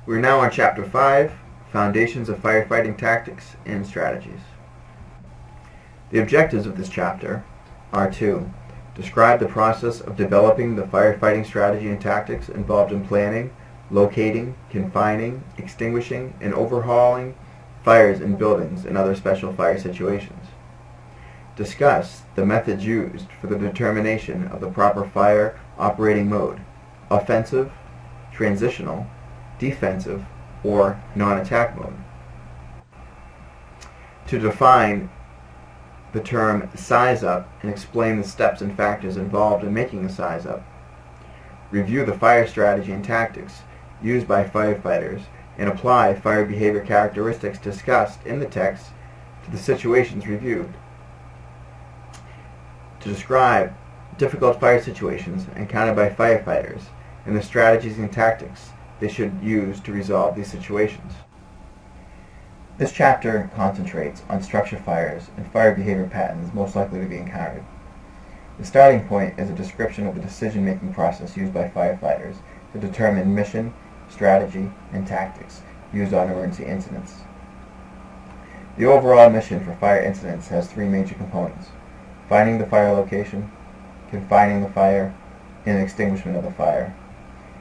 We're now on Chapter 5, Foundations of Firefighting Tactics and Strategies. The objectives of this chapter are to describe the process of developing the firefighting strategy and tactics involved in planning, locating, confining, extinguishing, and overhauling fires in buildings and other special fire situations. Discuss the methods used for the determination of the proper fire operating mode, offensive, transitional, defensive, or non-attack mode. To define the term size up and explain the steps and factors involved in making a size up. Review the fire strategy and tactics used by firefighters and apply fire behavior characteristics discussed in the text to the situations reviewed. To describe difficult fire situations encountered by firefighters and the strategies and tactics they should use to resolve these situations. This chapter concentrates on structure fires and fire behavior patterns most likely to be encountered. The starting point is a description of the decision-making process used by firefighters to determine mission, strategy, and tactics used on emergency incidents. The overall mission for fire incidents has three major components: finding the fire location, confining the fire, and extinguishment of the fire.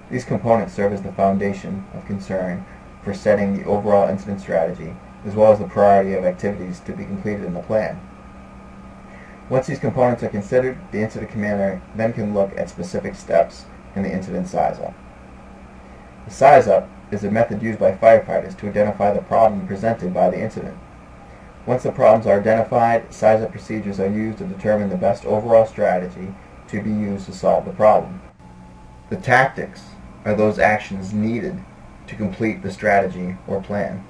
These components serve as the foundation of concern for setting the overall incident strategy, as well as the priority of activities to be completed in the plan. Once these components are considered, the incident commander then can look at specific steps in the incident size-up. The size-up is a method used by firefighters to identify the problem presented by the incident. Once the problems are identified, size-up procedures are used to determine the best overall strategy to be used to solve the problem. The tactics are those actions needed to complete the strategy or plan.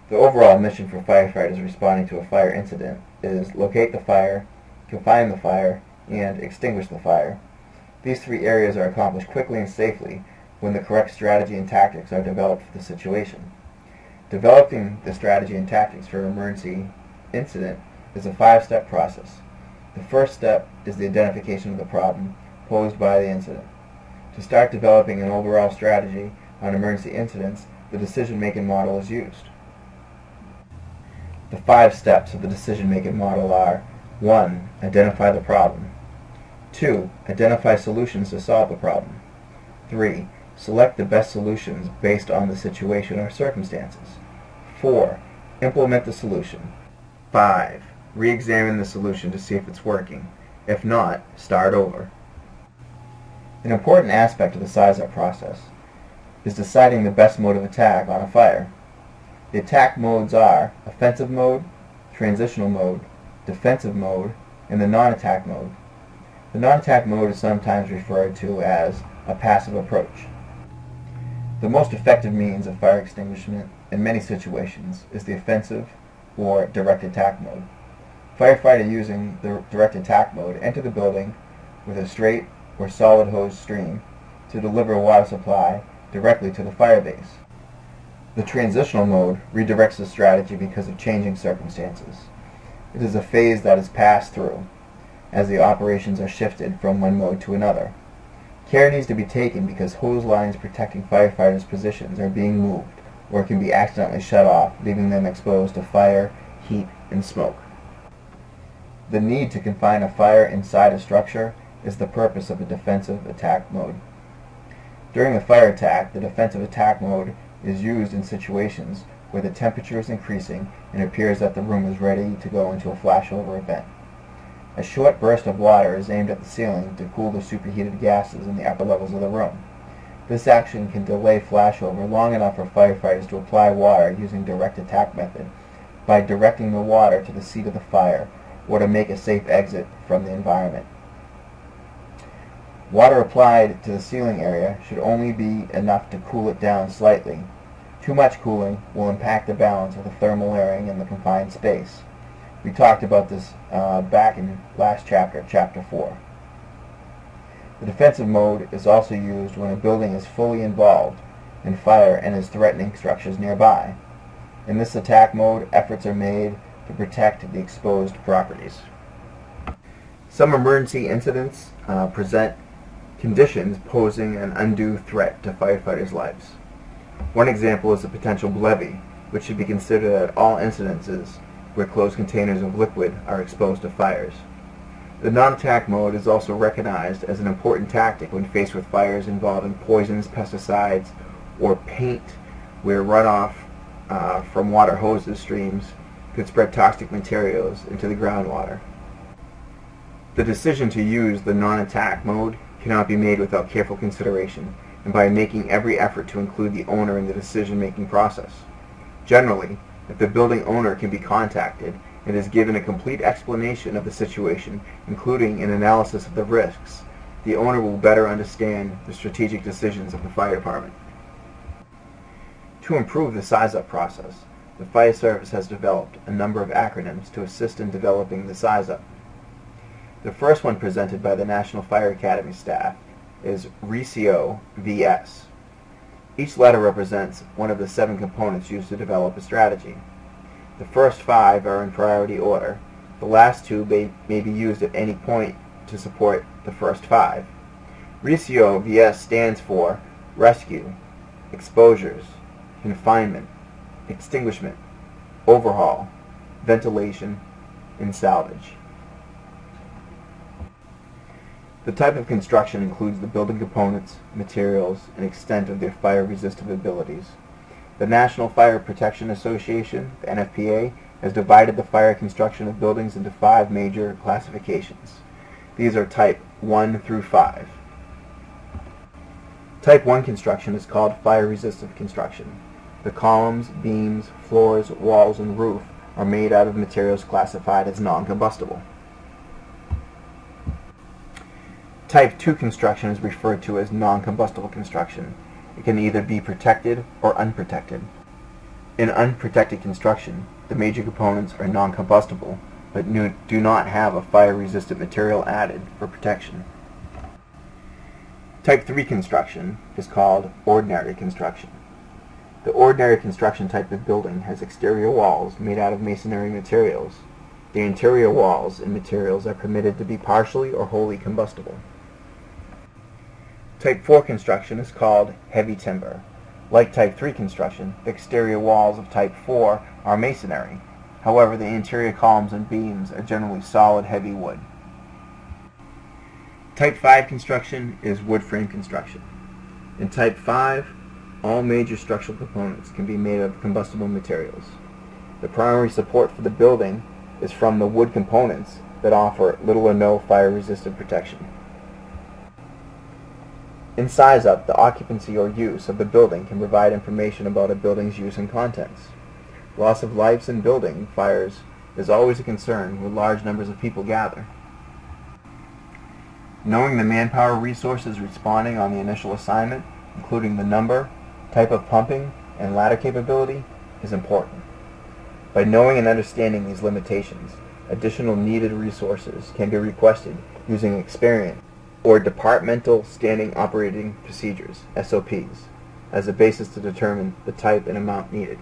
The overall mission for firefighters responding to a fire incident is locate the fire, confine the fire, and extinguish the fire. These three areas are accomplished quickly and safely when the correct strategy and tactics are developed for the situation. Developing the strategy and tactics for an emergency incident is a 5-step process. The first step is the identification of the problem posed by the incident. To start developing an overall strategy on emergency incidents, the decision-making model is used. The 5 steps of the decision-making model are: 1. Identify the problem. 2. Identify solutions to solve the problem. 3. Select the best solutions based on the situation or circumstances. 4. Implement the solution. 5. Re-examine the solution to see if it's working. If not, start over. An important aspect of the size-up process is deciding the best mode of attack on a fire. The attack modes are offensive mode, transitional mode, defensive mode, and the non-attack mode. The non-attack mode is sometimes referred to as a passive approach. The most effective means of fire extinguishment in many situations is the offensive or direct attack mode. Firefighter using the direct attack mode enter the building with a straight or solid hose stream to deliver a water supply directly to the fire base. The transitional mode redirects the strategy because of changing circumstances. It is a phase that is passed through as the operations are shifted from one mode to another. Care needs to be taken because hose lines protecting firefighters' positions are being moved or can be accidentally shut off, leaving them exposed to fire, heat, and smoke. The need to confine a fire inside a structure is the purpose of a defensive attack mode. During a fire attack, the defensive attack mode is used in situations where the temperature is increasing and it appears that the room is ready to go into a flashover event. A short burst of water is aimed at the ceiling to cool the superheated gases in the upper levels of the room. This action can delay flashover long enough for firefighters to apply water using direct attack method by directing the water to the seat of the fire or to make a safe exit from the environment. Water applied to the ceiling area should only be enough to cool it down slightly. Too much cooling will impact the balance of the thermal airing in the confined space. We talked about this back in last chapter, Chapter 4. The defensive mode is also used when a building is fully involved in fire and is threatening structures nearby. In this attack mode, efforts are made to protect the exposed properties. Some emergency incidents present conditions posing an undue threat to firefighters' lives. One example is the potential levy, which should be considered at all incidences where closed containers of liquid are exposed to fires. The non-attack mode is also recognized as an important tactic when faced with fires involving poisons, pesticides, or paint, where runoff from water hoses streams could spread toxic materials into the groundwater. The decision to use the non-attack mode cannot be made without careful consideration and by making every effort to include the owner in the decision-making process. Generally, if the building owner can be contacted and is given a complete explanation of the situation, including an analysis of the risks, the owner will better understand the strategic decisions of the fire department. To improve the size-up process, the fire service has developed a number of acronyms to assist in developing the size-up. The first one, presented by the National Fire Academy staff, is RECIO-VS. Each letter represents one of the 7 components used to develop a strategy. The first 5 are in priority order. The last 2 may be used at any point to support the first 5. RECIO-VS stands for rescue, exposures, confinement, extinguishment, overhaul, ventilation, and salvage. The type of construction includes the building components, materials, and extent of their fire-resistive abilities. The National Fire Protection Association, the NFPA, has divided the fire construction of buildings into 5 major classifications. These are Type 1 through 5. Type 1 construction is called fire-resistive construction. The columns, beams, floors, walls, and roof are made out of materials classified as non-combustible. Type 2 construction is referred to as non-combustible construction. It can either be protected or unprotected. In unprotected construction, the major components are non-combustible, but do not have a fire-resistant material added for protection. Type 3 construction is called ordinary construction. The ordinary construction type of building has exterior walls made out of masonry materials. The interior walls and materials are permitted to be partially or wholly combustible. Type 4 construction is called heavy timber. Like Type 3 construction, the exterior walls of Type 4 are masonry. However, the interior columns and beams are generally solid heavy wood. Type 5 construction is wood frame construction. In Type 5, all major structural components can be made of combustible materials. The primary support for the building is from the wood components that offer little or no fire-resistant protection. In size-up, the occupancy or use of the building can provide information about a building's use and contents. Loss of lives in building fires is always a concern where large numbers of people gather. Knowing the manpower resources responding on the initial assignment, including the number, type of pumping, and ladder capability, is important. By knowing and understanding these limitations, additional needed resources can be requested using experience or departmental standing operating procedures, SOPs, as a basis to determine the type and amount needed.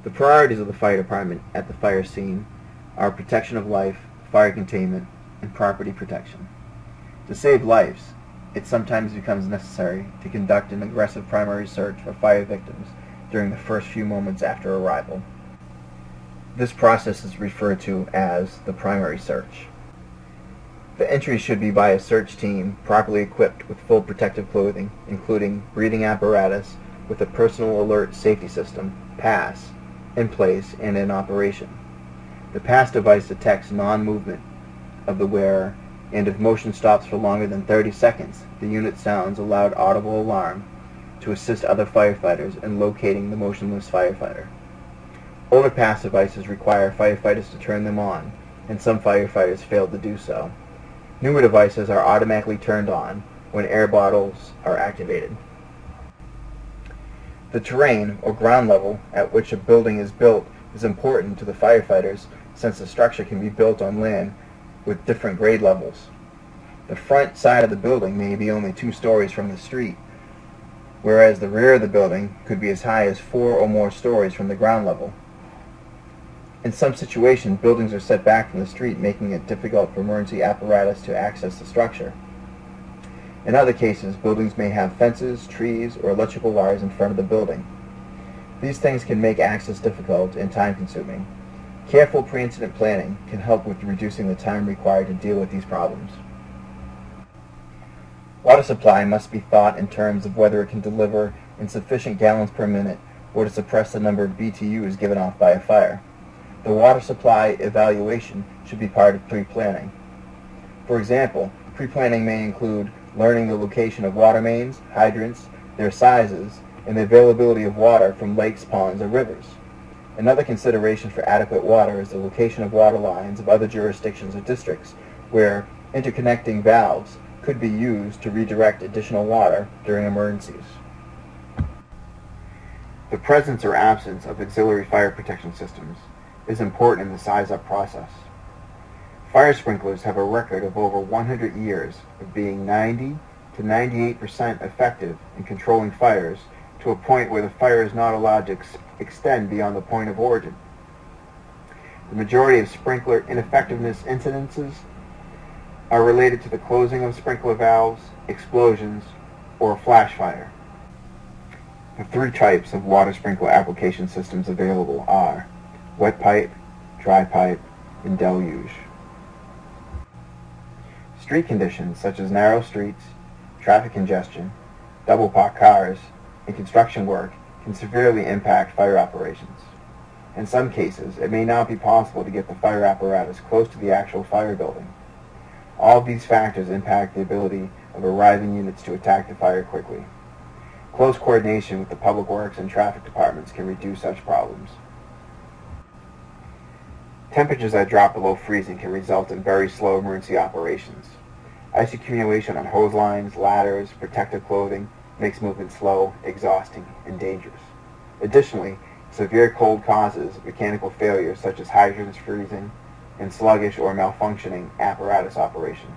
The priorities of the fire department at the fire scene are protection of life, fire containment, and property protection. To save lives, it sometimes becomes necessary to conduct an aggressive primary search for fire victims during the first few moments after arrival. This process is referred to as the primary search. The entry should be by a search team properly equipped with full protective clothing, including breathing apparatus with a personal alert safety system, PASS, in place and in operation. The PASS device detects non-movement of the wearer, and if motion stops for longer than 30 seconds, the unit sounds a loud audible alarm to assist other firefighters in locating the motionless firefighter. Older PASS devices require firefighters to turn them on, and some firefighters fail to do so. Newer devices are automatically turned on when air bottles are activated. The terrain, or ground level, at which a building is built is important to the firefighters since the structure can be built on land with different grade levels. The front side of the building may be only 2 stories from the street, whereas the rear of the building could be as high as 4 or more stories from the ground level. In some situations, buildings are set back from the street, making it difficult for emergency apparatus to access the structure. In other cases, buildings may have fences, trees, or electrical wires in front of the building. These things can make access difficult and time-consuming. Careful pre-incident planning can help with reducing the time required to deal with these problems. Water supply must be thought in terms of whether it can deliver in sufficient gallons per minute or to suppress the number of BTUs given off by a fire. The water supply evaluation should be part of pre-planning. For example, pre-planning may include learning the location of water mains, hydrants, their sizes, and the availability of water from lakes, ponds, or rivers. Another consideration for adequate water is the location of water lines of other jurisdictions or districts where interconnecting valves could be used to redirect additional water during emergencies. The presence or absence of auxiliary fire protection systems is important in the size-up process. Fire sprinklers have a record of over 100 years of being 90 to 98% effective in controlling fires to a point where the fire is not allowed to extend beyond the point of origin. The majority of sprinkler ineffectiveness incidences are related to the closing of sprinkler valves, explosions, or a flash fire. The three types of water sprinkler application systems available are wet pipe, dry pipe, and deluge. Street conditions such as narrow streets, traffic congestion, double parked cars, and construction work can severely impact fire operations. In some cases, it may not be possible to get the fire apparatus close to the actual fire building. All of these factors impact the ability of arriving units to attack the fire quickly. Close coordination with the public works and traffic departments can reduce such problems. Temperatures that drop below freezing can result in very slow emergency operations. Ice accumulation on hose lines, ladders, protective clothing makes movement slow, exhausting, and dangerous. Additionally, severe cold causes mechanical failures such as hydrants freezing and sluggish or malfunctioning apparatus operation.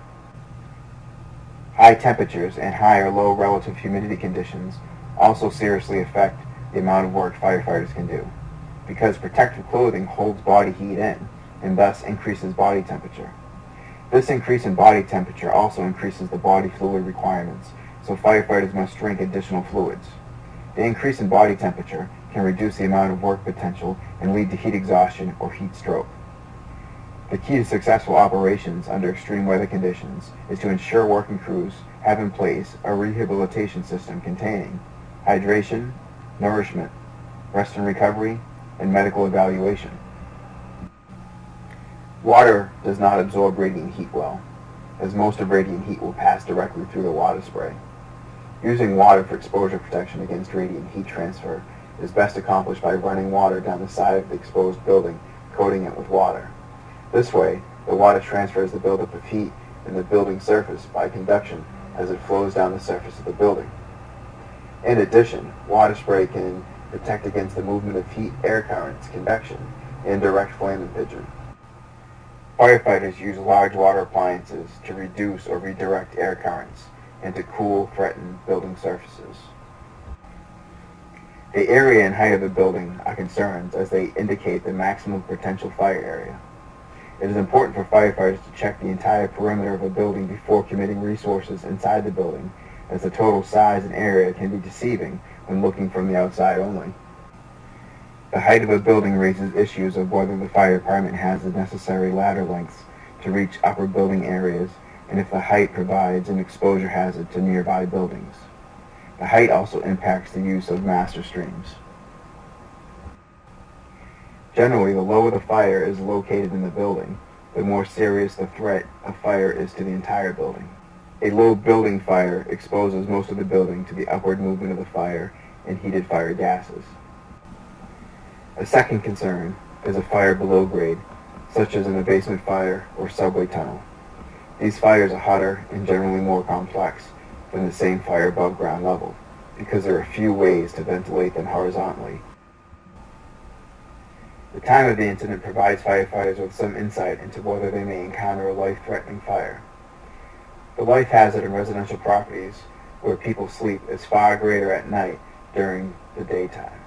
High temperatures and high or low relative humidity conditions also seriously affect the amount of work firefighters can do, because protective clothing holds body heat in and thus increases body temperature. This increase in body temperature also increases the body fluid requirements, so firefighters must drink additional fluids. The increase in body temperature can reduce the amount of work potential and lead to heat exhaustion or heat stroke. The key to successful operations under extreme weather conditions is to ensure working crews have in place a rehabilitation system containing hydration, nourishment, rest and recovery, and medical evaluation. Water does not absorb radiant heat well, as most of radiant heat will pass directly through the water spray. Using water for exposure protection against radiant heat transfer is best accomplished by running water down the side of the exposed building, coating it with water. This way, the water transfers the buildup of heat in the building surface by conduction as it flows down the surface of the building. In addition, water spray can protect against the movement of heat, air currents, convection, and direct flame impingement. Firefighters use large water appliances to reduce or redirect air currents and to cool threatened building surfaces. The area and height of a building are concerns as they indicate the maximum potential fire area. It is important for firefighters to check the entire perimeter of a building before committing resources inside the building, as the total size and area can be deceiving when looking from the outside only. The height of a building raises issues of whether the fire department has the necessary ladder lengths to reach upper building areas, and if the height provides an exposure hazard to nearby buildings. The height also impacts the use of master streams. Generally, the lower the fire is located in the building, the more serious the threat of fire is to the entire building. A low building fire exposes most of the building to the upward movement of the fire and heated fire gases. A second concern is a fire below grade, such as in a basement fire or subway tunnel. These fires are hotter and generally more complex than the same fire above ground level, because there are few ways to ventilate them horizontally. The time of the incident provides firefighters with some insight into whether they may encounter a life-threatening fire. The life hazard in residential properties where people sleep is far greater at night during the daytime.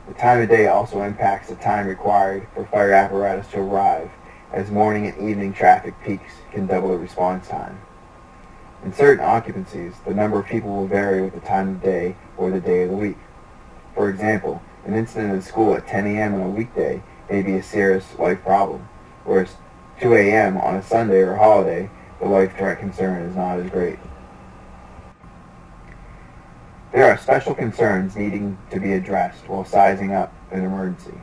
The time of day also impacts the time required for fire apparatus to arrive, as morning and evening traffic peaks can double the response time. In certain occupancies, the number of people will vary with the time of day or the day of the week. For example, an incident in school at 10 a.m. on a weekday may be a serious life problem, whereas 2 a.m. on a Sunday or holiday, the life threat concern is not as great. There are special concerns needing to be addressed while sizing up an emergency.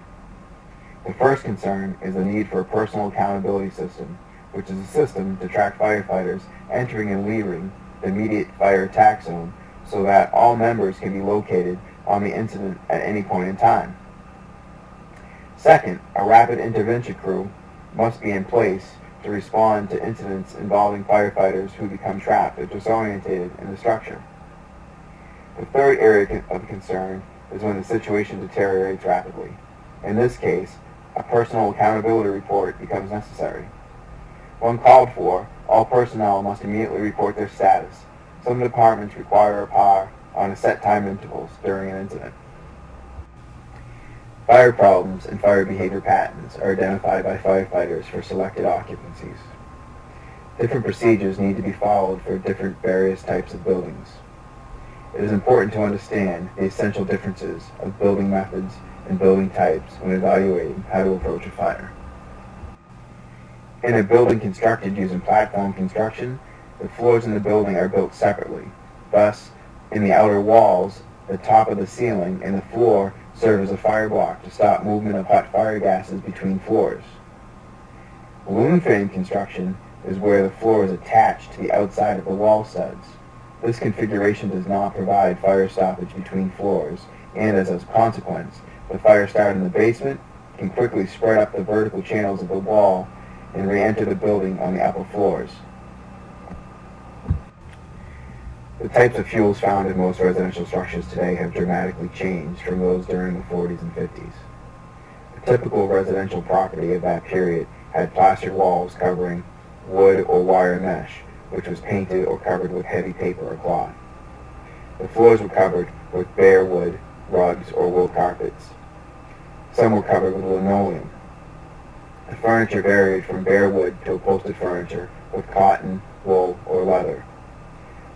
The first concern is the need for a personal accountability system, which is a system to track firefighters entering and leaving the immediate fire attack zone so that all members can be located on the incident at any point in time. Second, a rapid intervention crew must be in place to respond to incidents involving firefighters who become trapped or disorientated in the structure. The third area of concern is when the situation deteriorates rapidly. In this case, a personal accountability report becomes necessary. When called for, all personnel must immediately report their status. Some departments require a PAR on a set time intervals during an incident. Fire problems and fire behavior patterns are identified by firefighters for selected occupancies. Different procedures need to be followed for different various types of buildings. It is important to understand the essential differences of building methods and building types when evaluating how to approach a fire. In a building constructed using platform construction, the floors in the building are built separately. Thus, in the outer walls, the top of the ceiling and the floor serve as a fire block to stop movement of hot fire gases between floors. Balloon frame construction is where the floor is attached to the outside of the wall studs. This configuration does not provide fire stoppage between floors, and as a consequence, the fire started in the basement can quickly spread up the vertical channels of the wall and re-enter the building on the upper floors. The types of fuels found in most residential structures today have dramatically changed from those during the 40s and 50s. A typical residential property of that period had plastered walls covering wood or wire mesh, which was painted or covered with heavy paper or cloth. The floors were covered with bare wood, rugs, or wool carpets. Some were covered with linoleum. The furniture varied from bare wood to upholstered furniture with cotton, wool, or leather.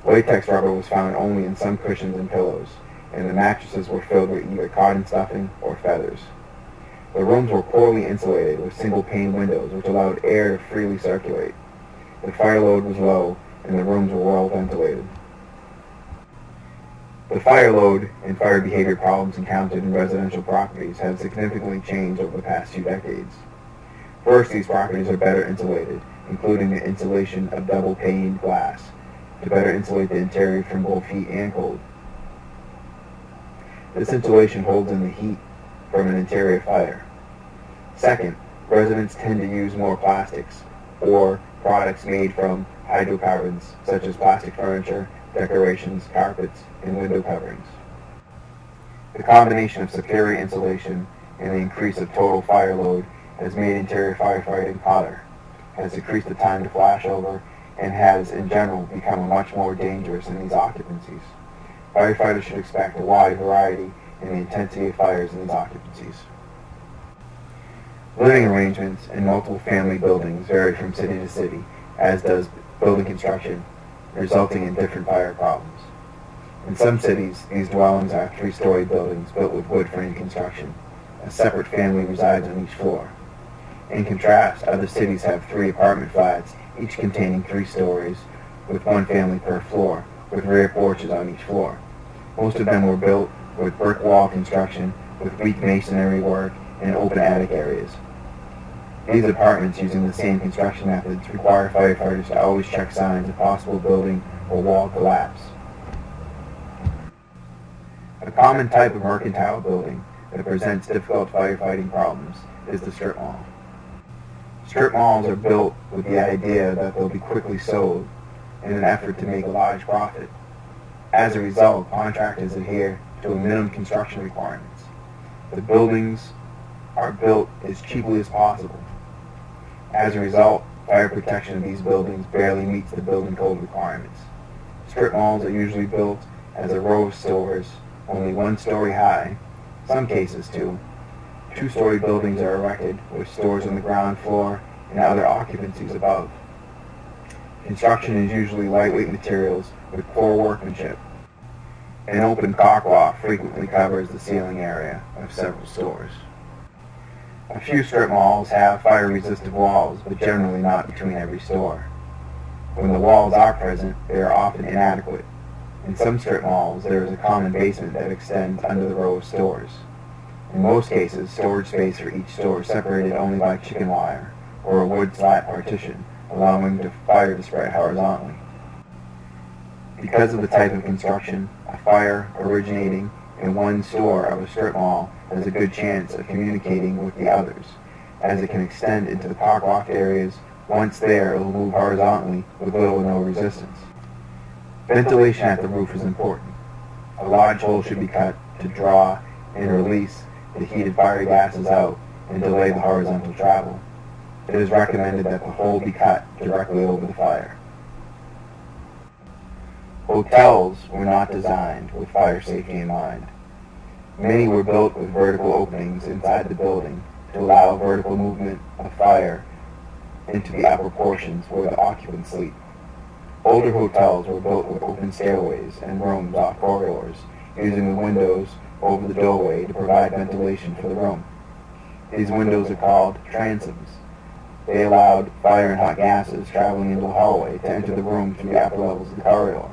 Latex rubber was found only in some cushions and pillows, and the mattresses were filled with either cotton stuffing or feathers. The rooms were poorly insulated with single-pane windows which allowed air to freely circulate. The fire load was low, and the rooms were well ventilated. The fire load and fire behavior problems encountered in residential properties have significantly changed over the past few decades. First, these properties are better insulated, including the installation of double-paned glass, to better insulate the interior from both heat and cold. This insulation holds in the heat from an interior fire. Second, residents tend to use more plastics or products made from hydrocarbons, such as plastic furniture, decorations, carpets, and window coverings. The combination of superior insulation and the increase of total fire load has made interior firefighting hotter, has decreased the time to flash over, and has, in general, become much more dangerous in these occupancies. Firefighters should expect a wide variety in the intensity of fires in these occupancies. Living arrangements in multiple family buildings vary from city to city, as does building construction, resulting in different fire problems. In some cities, these dwellings are three-story buildings built with wood frame construction. A separate family resides on each floor. In contrast, other cities have 3 apartment flats, each containing 3 stories, with 1 family per floor, with rear porches on each floor. Most of them were built with brick wall construction, with weak masonry work, and open attic areas. These apartments, using the same construction methods, require firefighters to always check signs of possible building or wall collapse. A common type of mercantile building that presents difficult firefighting problems is the strip mall. Strip malls are built with the idea that they'll be quickly sold in an effort to make a large profit. As a result, contractors adhere to minimum construction requirements. The buildings are built as cheaply as possible. As a result, fire protection of these buildings barely meets the building code requirements. Strip malls are usually built as a row of stores, only 1 story high, some cases 2. 2-story buildings are erected with stores on the ground floor and other occupancies above. Construction is usually lightweight materials with poor workmanship. An open caulk loft frequently covers the ceiling area of several stores. A few strip malls have fire-resistive walls, but generally not between every store. When the walls are present, they are often inadequate. In some strip malls, there is a common basement that extends under the row of stores. In most cases, storage space for each store is separated only by chicken wire or a wood slat partition, allowing the fire to spread horizontally. Because of the type of construction, a fire originating in one store of a strip mall has a good chance of communicating with the others, as it can extend into the caulk loft areas. Once there, it will move horizontally with little or no resistance. Ventilation at the roof is important. A large hole should be cut to draw and release the heated fire gases out and delay the horizontal travel. It is recommended that the hole be cut directly over the fire. Hotels were not designed with fire safety in mind. Many were built with vertical openings inside the building to allow vertical movement of fire into the upper portions where the occupants sleep. Older hotels were built with open stairways and rooms off corridors, using the windows over the doorway to provide ventilation for the room. These windows are called transoms. They allowed fire and hot gases traveling into the hallway to enter the room through the upper levels of the corridor.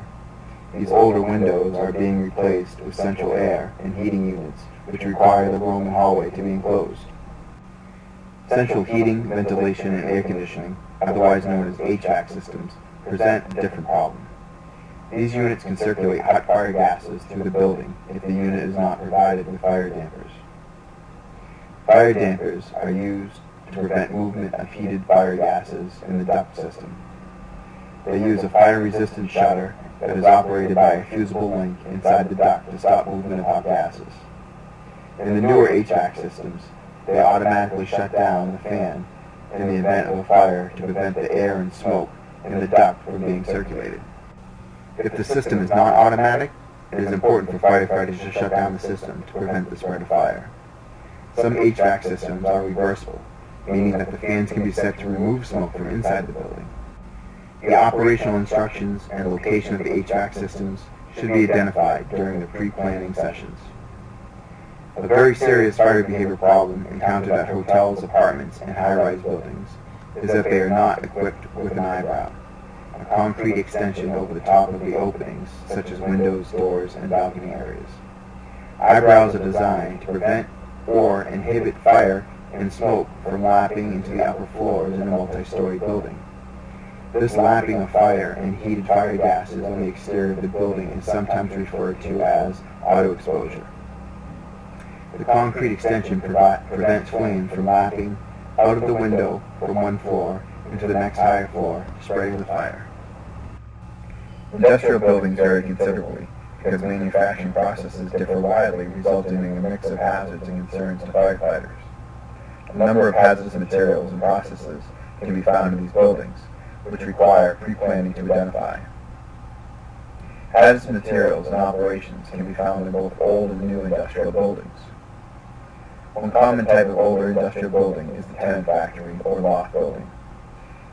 These older windows are being replaced with central air and heating units, which require the room and hallway to be enclosed. Central heating, ventilation, and air conditioning, otherwise known as HVAC systems, present a different problem. These units can circulate hot fire gases through the building if the unit is not provided with fire dampers. Fire dampers are used to prevent movement of heated fire gases in the duct system. They use a fire-resistant shutter that is operated by a fusible link inside the duct to stop movement of hot gases. In the newer HVAC systems, they automatically shut down the fan in the event of a fire to prevent the air and smoke in the duct from being circulated. If the system is not automatic, it is important for firefighters to shut down the system to prevent the spread of fire. Some HVAC systems are reversible, meaning that the fans can be set to remove smoke from inside the building. The operational instructions and location of the HVAC systems should be identified during the pre-planning sessions. A very serious fire behavior problem encountered at hotels, apartments, and high-rise buildings is that they are not equipped with an eyebrow, a concrete extension over the top of the openings, such as windows, doors, and balcony areas. Eyebrows are designed to prevent or inhibit fire and smoke from lapping into the upper floors in a multi-story building. This lapping of fire and heated fire gases on the exterior of the building is sometimes referred to as auto-exposure. The concrete extension prevents flame from lapping out of the window from one floor into the next higher floor, spreading the fire. Industrial buildings vary considerably because manufacturing processes differ widely, resulting in a mix of hazards and concerns to firefighters. A number of hazardous materials and processes can be found in these buildings, which require pre-planning to identify. Hazardous materials and operations can be found in both old and new industrial buildings. One common type of older industrial building is the tenant factory or loft building.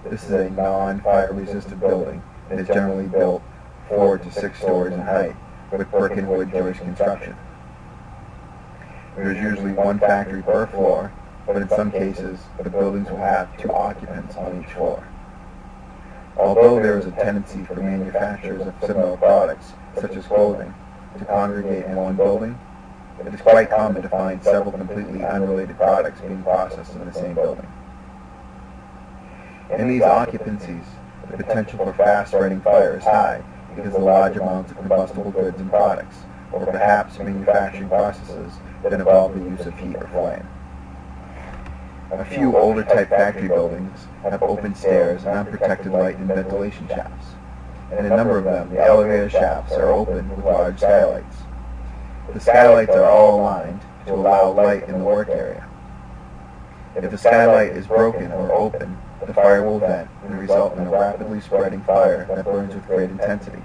This is a non-fire resistant building that is generally built 4 to 6 stories in height with brick and wood joist construction. There is usually one factory per floor, but in some cases the buildings will have 2 occupants on each floor. Although there is a tendency for manufacturers of similar products, such as clothing, to congregate in one building, it is quite common to find several completely unrelated products being processed in the same building. In these occupancies, the potential for fast-spreading fire is high because of large amounts of combustible goods and products, or perhaps manufacturing processes that involve the use of heat or flame. A few older type factory buildings have open stairs and unprotected light and ventilation shafts. In a number of them, the elevator shafts are open with large skylights. The skylights are all aligned to allow light in the work area. If the skylight is broken or open, the fire will vent and result in a rapidly spreading fire that burns with great intensity.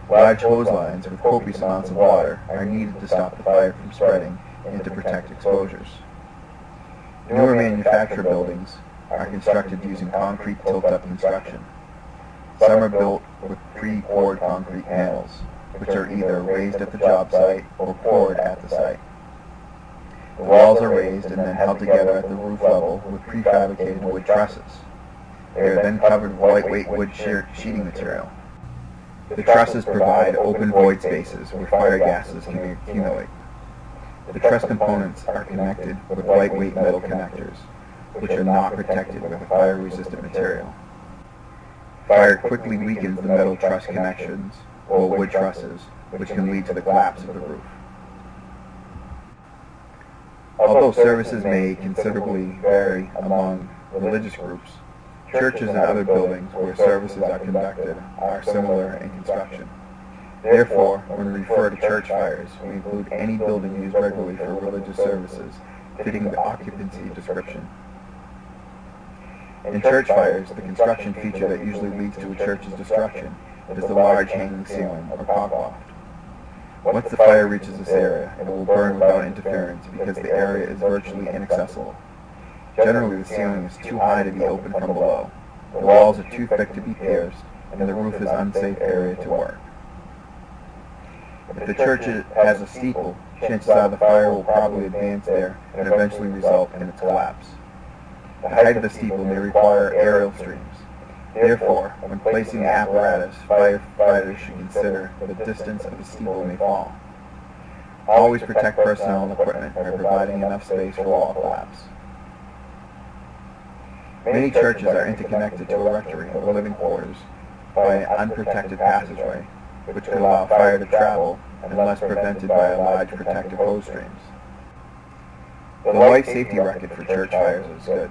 Large hose lines with copious amounts of water are needed to stop the fire from spreading and to protect exposures. Newer manufactured buildings are constructed using concrete tilt-up construction. Some are built with pre-poured concrete panels, which are either raised at the job site or poured at the site. The walls are raised and then held together at the roof level with prefabricated wood trusses. They are then covered with lightweight wood sheeting material. The trusses provide open void spaces where fire gases can accumulate. The truss components are connected with lightweight metal connectors, which are not protected with a fire-resistant material. Fire quickly weakens the metal truss connections or wood trusses, which can lead to the collapse of the roof. Although services may considerably vary among religious groups, churches and other buildings where services are conducted are similar in construction. Therefore, when we refer to church fires, we include any building used regularly for religious services fitting the occupancy description. In church fires, the construction feature that usually leads to a church's destruction is the large hanging ceiling or cock loft. Once the fire reaches this area, it will burn without interference because the area is virtually inaccessible. Generally, the ceiling is too high to be opened from below, the walls are too thick to be pierced, and the roof is an unsafe area to work. If the church has a steeple, chances are the fire will probably advance there and eventually result in its collapse. The height of the steeple may require aerial streams. Therefore, when placing the apparatus, firefighters should consider the distance of the steeple may fall. Always protect personnel and equipment by providing enough space for wall collapse. Many churches are interconnected to a rectory or living quarters by an unprotected passageway, which could allow fire to travel unless prevented by a large protective hose streams. The life safety record for church fires is good.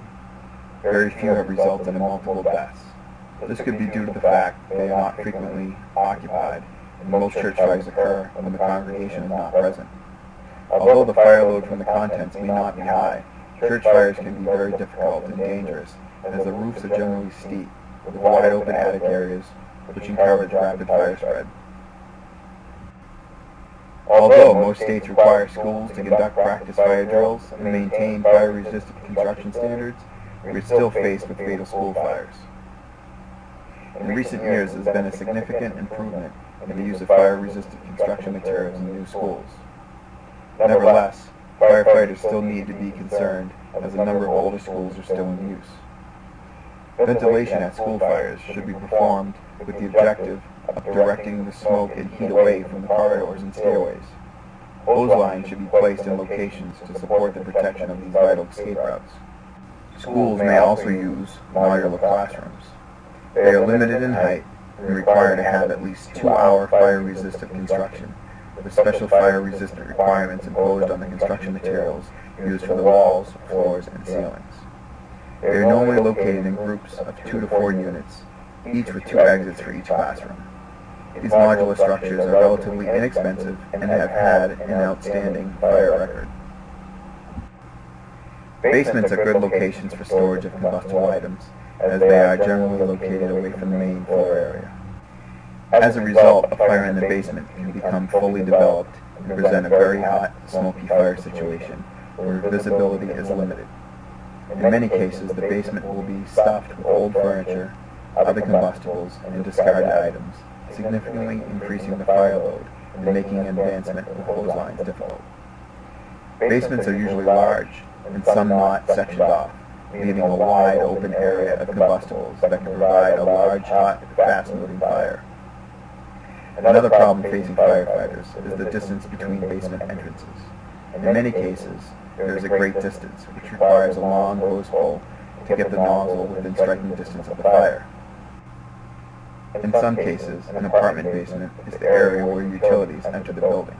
Very few have resulted in multiple deaths. This could be due to the fact that they are not frequently occupied, and most church fires occur when the congregation is not present. Although the fire load from the contents may not be high, church fires can be very difficult and dangerous, as the roofs are generally steep, with wide open attic areas, which encourage rapid fire spread. Although most states require schools to conduct practice fire drills and maintain fire-resistive construction standards, we are still faced with fatal school fires. In recent years, there has been a significant improvement in the use of fire-resistant construction materials in new schools. Nevertheless, firefighters still need to be concerned as a number of older schools are still in use. Ventilation at school fires should be performed with the objective of directing the smoke and heat away from the corridors and stairways. Hose lines should be placed in locations to support the protection of these vital escape routes. Schools may also use modular classrooms. They are limited in height and require to have at least 2-hour fire-resistant construction, with special fire-resistant requirements imposed on the construction materials used for the walls, floors, and ceilings. They are normally located in groups of 2 to 4 units, each with 2 exits for each classroom. These modular structures are relatively inexpensive and have had an outstanding fire record. Basements are good locations for storage of combustible items, as they are generally located away from the main floor area. As a result, a fire in the basement can become fully developed and present a very hot, smoky fire situation where visibility is limited. In many cases, the basement will be stuffed with old furniture, other combustibles, and discarded items, significantly increasing the fire load and making advancement with hose lines difficult. Basements are usually large, and some not sectioned off, leaving a wide open area of combustibles that can provide a large, hot, fast-moving fire. Another problem facing firefighters is the distance between basement entrances. In many cases, there is a great distance, which requires a long hose pole to get the nozzle within striking distance of the fire. In some cases, an apartment basement is the area where utilities enter the building.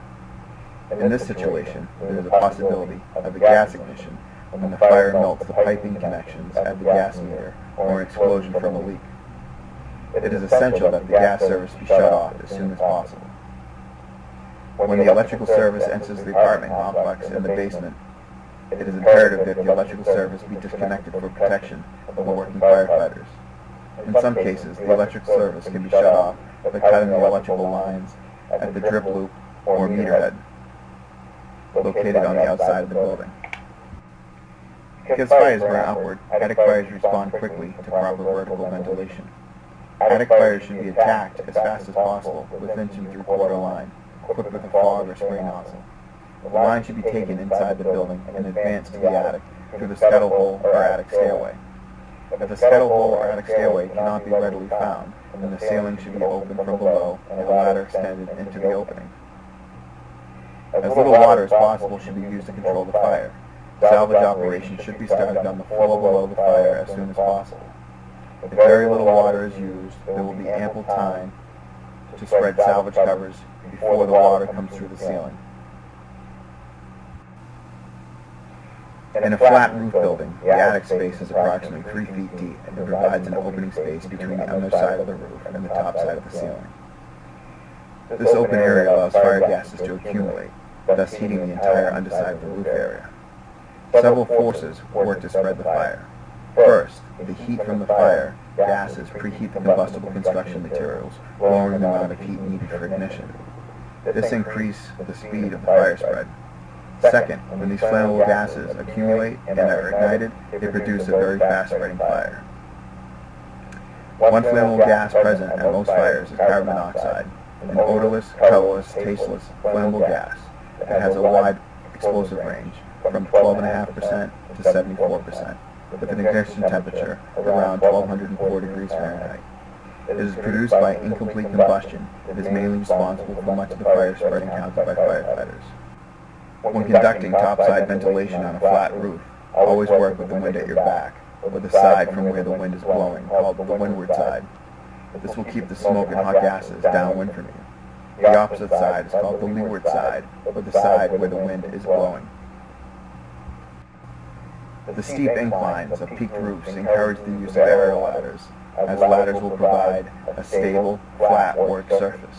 In this situation, there is a possibility of a gas ignition when the fire melts the piping connections at the gas meter or an explosion from a leak. It is essential that the gas service be shut off as soon as possible. When the electrical service enters the apartment complex in the basement, it is imperative that the electrical service be disconnected for protection of the working firefighters. In some cases, the electrical service can be shut off by cutting the electrical lines at the drip loop or meter head, located on the outside of the building. Because fires burn upward, attic fires respond quickly to proper vertical ventilation. Attic fires should be attacked as fast as possible with inch and three-quarter line, equipped with a fog or spray nozzle. The line should be taken inside the building and advanced to the attic through the scuttle hole or attic stairway. If the scuttle hole or attic stairway cannot be readily found, then the ceiling should be opened from below and a ladder extended into the opening. As little water as possible should be used to control the fire. Salvage operations should be started on the floor below the fire as soon as possible. If very little water is used, there will be ample time to spread salvage covers before the water comes through the ceiling. In a flat roof building, the attic space is approximately 3 feet deep and provides an opening space between the underside of the roof and the top side of the ceiling. This open area allows fire gases to accumulate, thus heating the entire underside of the roof area. Several forces work to spread the fire. First, the heat from the fire gases preheat the combustible construction materials, lowering the amount of heat needed for ignition. This increases the speed of the fire spread. Second, when these flammable gases accumulate and are ignited, they produce a very fast-spreading fire. One flammable gas present at most fires is carbon monoxide, an odorless, colorless, tasteless, flammable gas that has a wide explosive range from 12.5% to 74%, with an ignition temperature of around 1204 degrees Fahrenheit. It is produced by incomplete combustion and is mainly responsible for much of the fire spread encountered by firefighters. When conducting topside ventilation on a flat roof, always work with the wind at your back, or the side from where the wind is blowing, called the windward side. This will keep the smoke and hot gases downwind from you. The opposite side is called the leeward side, or the side where the wind is blowing. The steep inclines of peaked roofs encourage the use of aerial ladders, as ladders will provide a stable, flat work surface.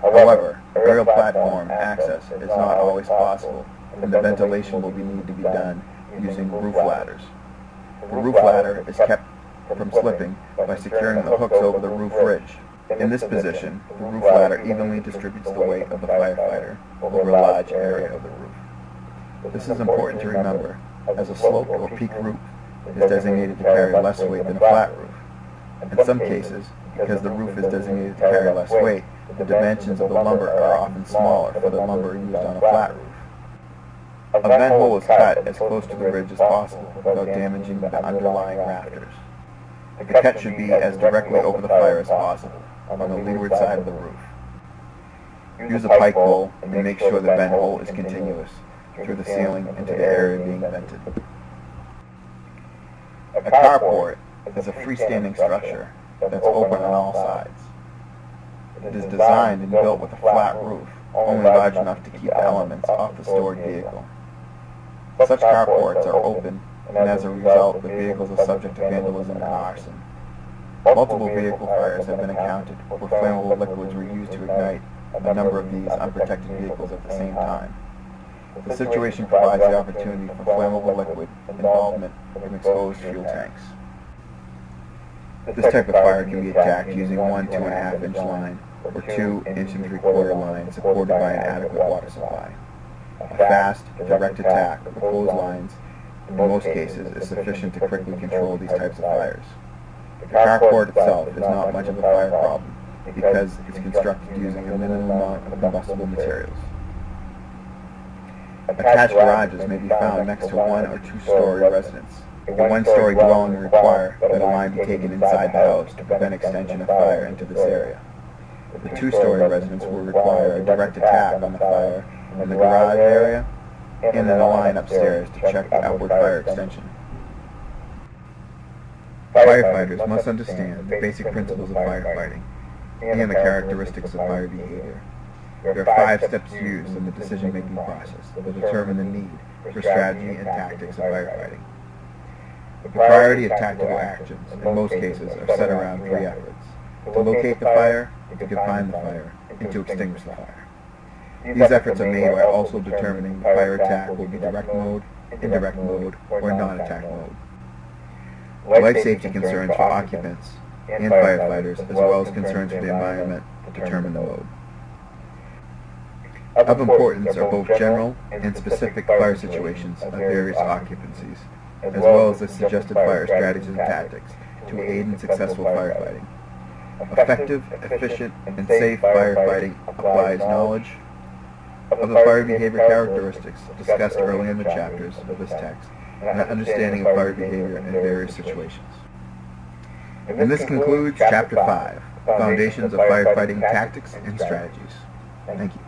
However, aerial platform access is not always possible, and the ventilation will need to be done using roof ladders. The roof ladder is kept from slipping by securing the hooks over the roof ridge. In this position, the roof ladder evenly distributes the weight of the firefighter over a large area of the roof. This is important to remember, as a sloped or peaked roof is designated to carry less weight than a flat roof. In some cases, because the roof is designated to carry less weight, the dimensions of the lumber are often smaller for the lumber used on a flat roof. A vent hole is cut as close to the ridge as possible without damaging the underlying rafters. The cut should be as directly over the fire as possible, on the leeward side of the roof. Use a pike pole and make sure the vent hole is continuous through the ceiling into the area being vented. A carport is a freestanding structure that's open on all sides. It is designed and built with a flat roof, only large enough to keep the elements off the stored vehicle. Such carports are open, and as a result, the vehicles are subject to vandalism and arson. Multiple vehicle fires have been encountered where flammable liquids were used to ignite a number of these unprotected vehicles at the same time. The situation provides the opportunity for flammable liquid involvement from exposed fuel tanks. This type of fire can be attacked using 1 2.5-inch line or 2 inch and 3/4 line supported by an adequate water supply. A fast, direct attack with clotheslines in most cases is sufficient to quickly control these types of fires. The carport itself is not much of a fire problem because it's constructed using a minimum amount of combustible materials. Attached garages may be found next to 1 or 2-story residence. A 1-story dwelling will require that a line be taken inside the house to prevent extension of fire into this area. The 2-story residence will require a direct attack on the fire in the garage area and then a line upstairs to check the upward fire extension. Firefighters must understand the basic principles of firefighting and the characteristics of fire behavior. There are 5 steps used in the decision-making process that determine the need for strategy and tactics of firefighting. The priority of tactical actions, in most cases, are set around 3 efforts: to locate the fire, to confine the fire, and to extinguish the fire. These efforts are made by also determining the fire attack will be direct mode, indirect mode, or non-attack mode. Life safety concerns for occupants and firefighters, as well as concerns for the environment, determine the mode. Of importance are both general and specific fire situations of various occupancies, as well as the suggested fire strategies and tactics to aid in successful firefighting. effective, efficient, and safe firefighting applies knowledge of the fire behavior characteristics discussed early in the chapters of this text and an understanding of fire behavior in various situations. And this concludes Chapter 5, Foundations of Firefighting Tactics and Strategies. Thank you.